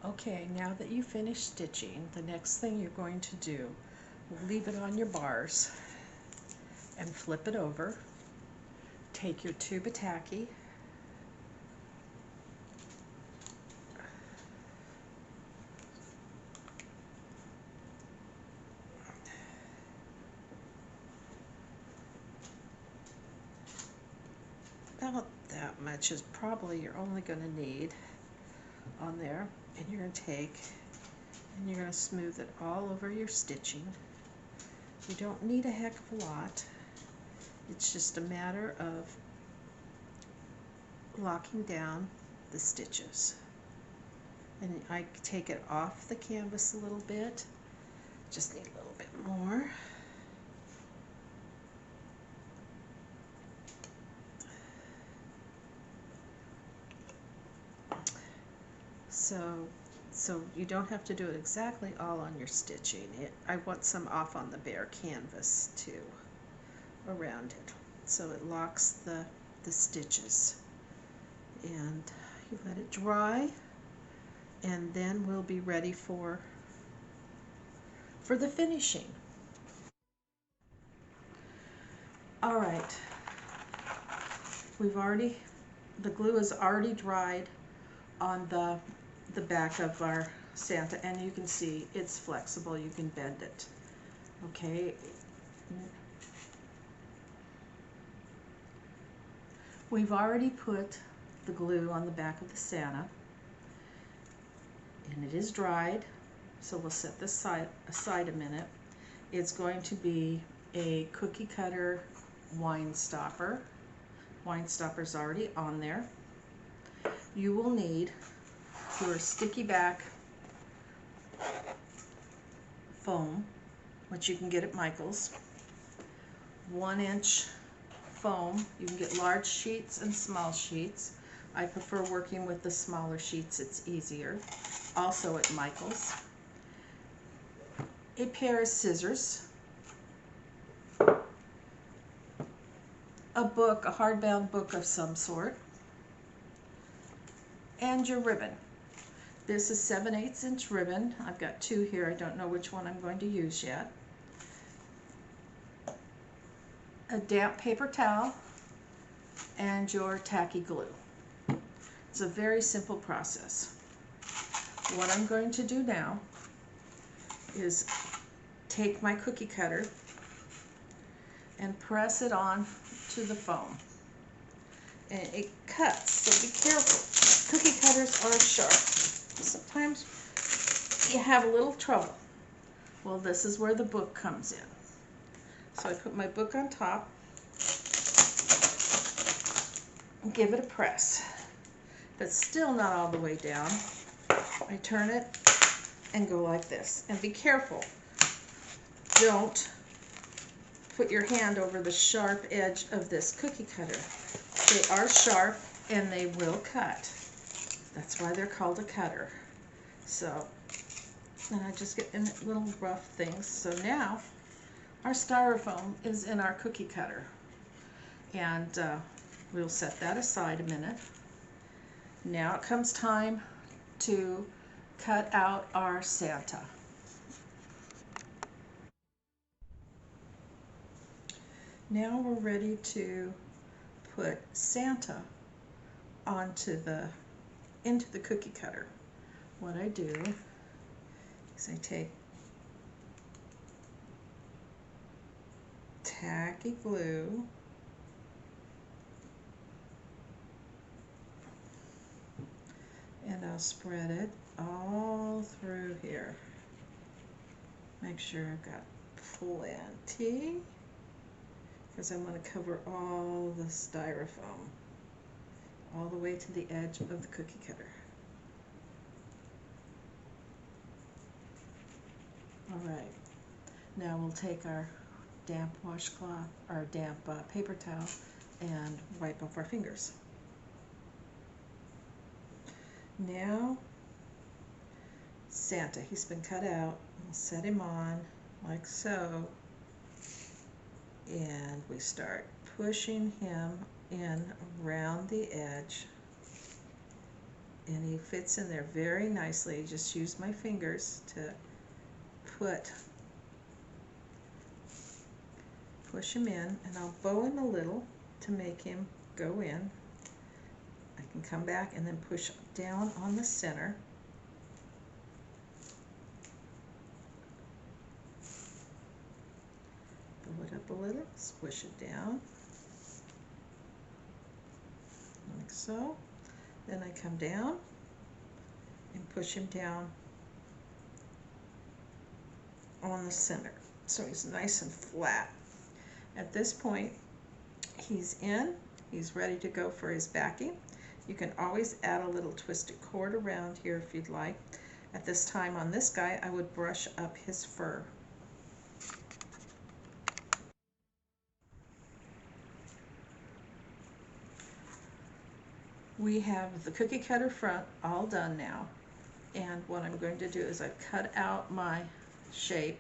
Okay, now that you finish stitching, the next thing you're going to do, leave it on your bars and flip it over. Take your tube of tacky, about that much is probably you're only going to need on there, and you're going to take and you're going to smooth it all over your stitching. You don't need a heck of a lot. It's just a matter of locking down the stitches. And I take it off the canvas a little bit. Just need a little bit more. So you don't have to do it exactly all on your stitching. I want some off on the bare canvas too, around it. So it locks the stitches. And you let it dry, and then we'll be ready for the finishing. All right, the glue is already dried on the back of our Santa, and you can see it's flexible. You can bend it. Okay. We've already put the glue on the back of the Santa, and it is dried, so we'll set this aside a minute. It's going to be a cookie cutter wine stopper. Wine stopper's already on there. You will need your sticky back foam, which you can get at Michael's. 1-inch foam. You can get large sheets and small sheets. I prefer working with the smaller sheets, it's easier. Also at Michael's. A pair of scissors. A book, a hardbound book of some sort. And your ribbon. This is 7/8 inch ribbon. I've got 2 here. I don't know which one I'm going to use yet. A damp paper towel and your tacky glue. It's a very simple process. What I'm going to do now is take my cookie cutter and press it on to the foam. And it cuts, so be careful. Cookie cutters are sharp. Sometimes you have a little trouble. Well, this is where the book comes in. So I put my book on top, and give it a press. If it's still not all the way down, I turn it and go like this. And be careful. Don't put your hand over the sharp edge of this cookie cutter. They are sharp and they will cut. That's why they're called a cutter. So, and I just get in little rough things. So now our styrofoam is in our cookie cutter. And we'll set that aside a minute. Now it comes time to cut out our Santa. Now we're ready to put Santa into the cookie cutter. What I do is I take tacky glue and I'll spread it all through here. Make sure I've got plenty, because I'm going to cover all the styrofoam all the way to the edge of the cookie cutter. Alright, now we'll take our damp washcloth, our damp paper towel, and wipe off our fingers. Now, Santa, he's been cut out. We'll set him on like so, and we start pushing him in around the edge and he fits in there very nicely. Just use my fingers to push him in, and I'll bow him a little to make him go in. I can come back and then push down on the center. Bow it up a little, squish it down, like so. Then I come down and push him down on the center, so he's nice and flat. At this point, he's in, he's ready to go for his backing. You can always add a little twisted cord around here if you'd like. At this time on this guy, I would brush up his fur. We have the cookie cutter front all done now, and what I'm going to do is I cut out my shape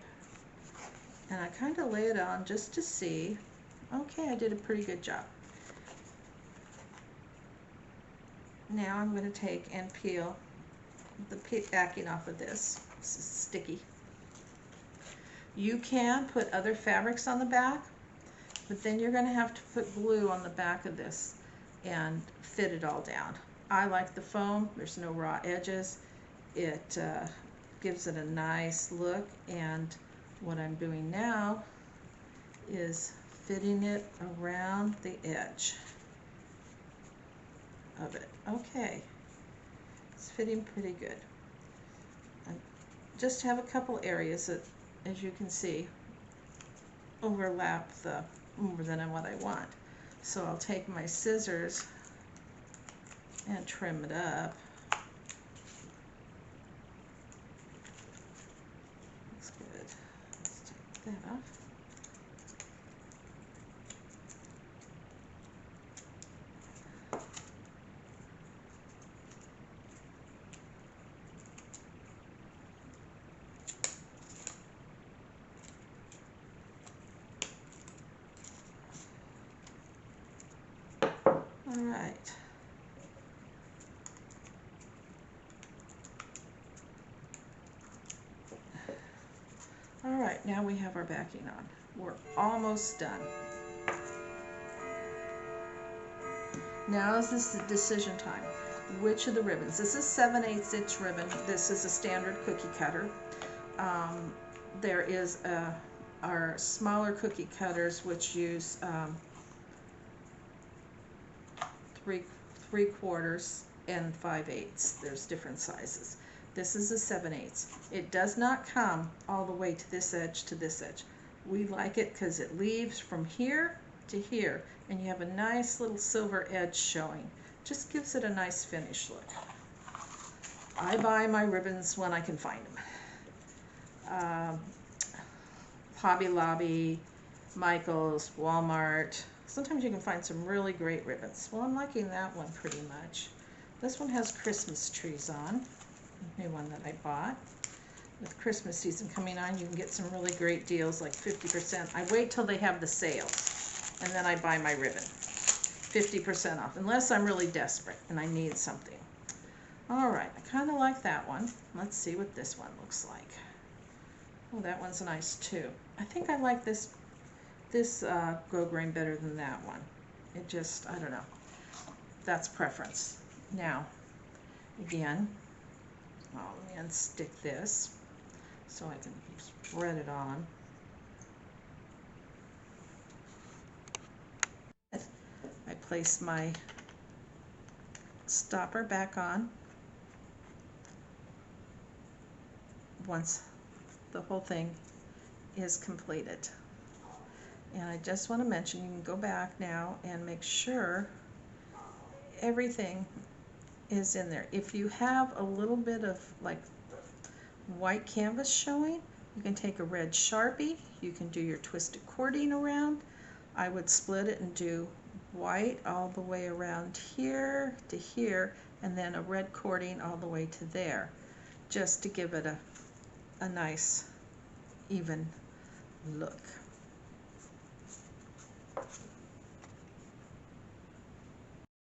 and I kind of lay it on just to see. Okay, I did a pretty good job. Now I'm going to take and peel the backing off of this. This is sticky. You can put other fabrics on the back, but then you're going to have to put glue on the back of this and fit it all down. I like the foam. There's no raw edges. It gives it a nice look, and what I'm doing now is fitting it around the edge of it. Okay, it's fitting pretty good. I just have a couple areas that, as you can see, overlap more than what I want. So I'll take my scissors and trim it up. Looks good. Let's take that off. All right. All right, now we have our backing on. We're almost done. Now is this the decision time. Which of the ribbons? This is 7/8 inch ribbon. This is a standard cookie cutter. There is our smaller cookie cutters which use 3/4 and 5/8. There's different sizes. This is a 7/8. It does not come all the way to this edge to this edge. We like it because it leaves from here to here, and you have a nice little silver edge showing. Just gives it a nice finish look. I buy my ribbons when I can find them. Hobby Lobby, Michael's, Walmart. Sometimes you can find some really great ribbons. Well, I'm liking that one pretty much. This one has Christmas trees on. New one that I bought. With Christmas season coming on, you can get some really great deals, like 50%. I wait till they have the sales, and then I buy my ribbon. 50% off, unless I'm really desperate and I need something. All right, I kind of like that one. Let's see what this one looks like. Oh, that one's nice too. I think I like this grosgrain better than that one. It just, I don't know. That's preference. Now, again, let me unstick this so I can spread it on. I place my stopper back on once the whole thing is completed. And I just want to mention, you can go back now and make sure everything is in there. If you have a little bit of like white canvas showing, you can take a red Sharpie, you can do your twisted cording around. I would split it and do white all the way around here to here, and then a red cording all the way to there, just to give it a nice even look.